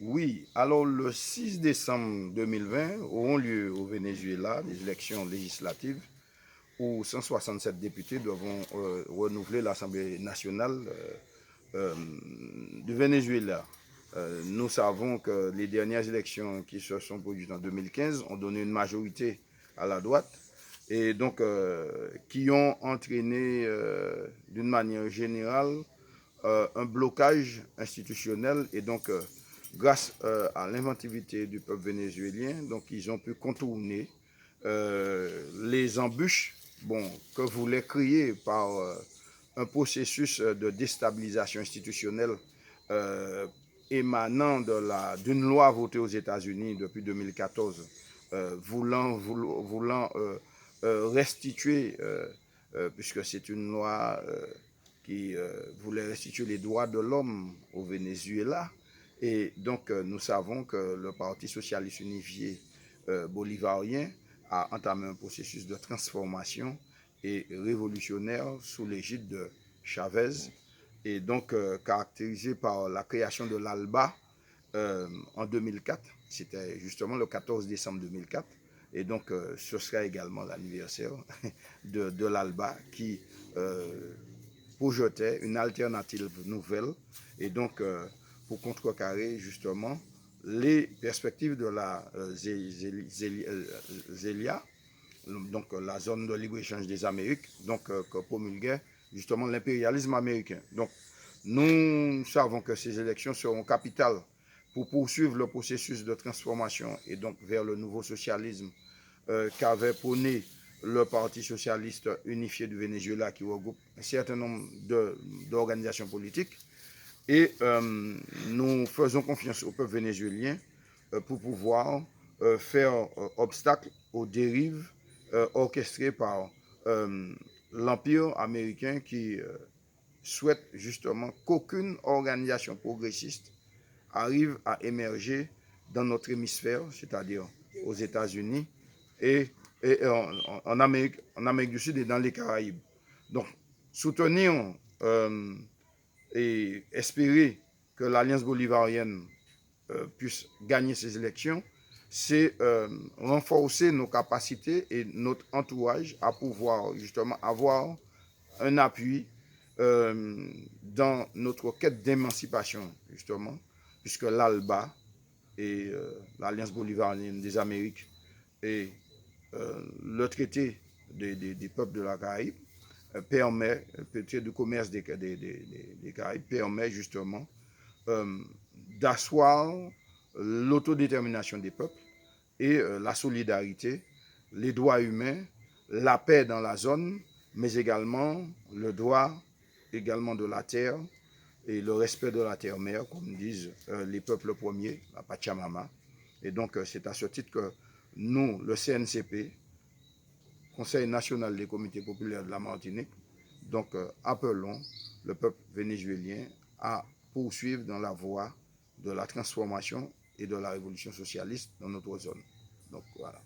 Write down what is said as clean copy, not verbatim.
Oui, alors le 6 décembre 2020 auront lieu au Venezuela des élections législatives où 167 députés devront renouveler l'Assemblée nationale du Venezuela. Nous savons que les dernières élections qui se sont produites en 2015 ont donné une majorité à la droite et donc qui ont entraîné d'une manière générale un blocage institutionnel et donc grâce à l'inventivité du peuple vénézuélien, donc ils ont pu contourner les embûches que voulait créer par un processus de déstabilisation institutionnelle euh, émanant d'une loi votée aux États-Unis depuis 2014, voulant restituer, puisque c'est une loi qui voulait restituer les droits de l'homme au Venezuela. Et donc, nous savons que le Parti socialiste unifié bolivarien a entamé un processus de transformation et révolutionnaire sous l'égide de Chavez, et donc caractérisé par la création de l'ALBA en 2004. C'était justement le 14 décembre 2004. Et donc, ce sera également l'anniversaire de l'ALBA qui projetait une alternative nouvelle. Et donc, pour contrecarrer justement les perspectives de la ZELIA, donc la zone de libre-échange des Amériques, donc que promulguait justement l'impérialisme américain. Donc, nous savons que ces élections seront capitales pour poursuivre le processus de transformation et donc vers le nouveau socialisme qu'avait prôné le Parti socialiste unifié du Venezuela, qui regroupe un certain nombre d'organisations politiques. Et nous faisons confiance au peuple vénézuélien pour pouvoir faire obstacle aux dérives orchestrées par l'Empire américain qui souhaite justement qu'aucune organisation progressiste arrive à émerger dans notre hémisphère, c'est-à-dire aux États-Unis et, en Amérique du Sud et dans les Caraïbes. Donc, soutenir et espérer que l'Alliance bolivarienne puisse gagner ces élections, c'est renforcer nos capacités et notre entourage à pouvoir justement avoir un appui dans notre quête d'émancipation, justement, puisque l'ALBA et l'Alliance bolivarienne des Amériques et le traité des peuples de la Caraïbe permet, le traité de commerce des Caraïbes permet justement d'asseoir l'autodétermination des peuples et la solidarité, les droits humains, la paix dans la zone, mais également le droit également de la terre et le respect de la terre-mère, comme disent les peuples premiers, la Pachamama. Et donc, c'est à ce titre que nous, le CNCP, Conseil national des comités populaires de la Martinique, donc appelons le peuple vénézuélien à poursuivre dans la voie de la transformation et de la révolution socialiste dans notre zone. Donc voilà.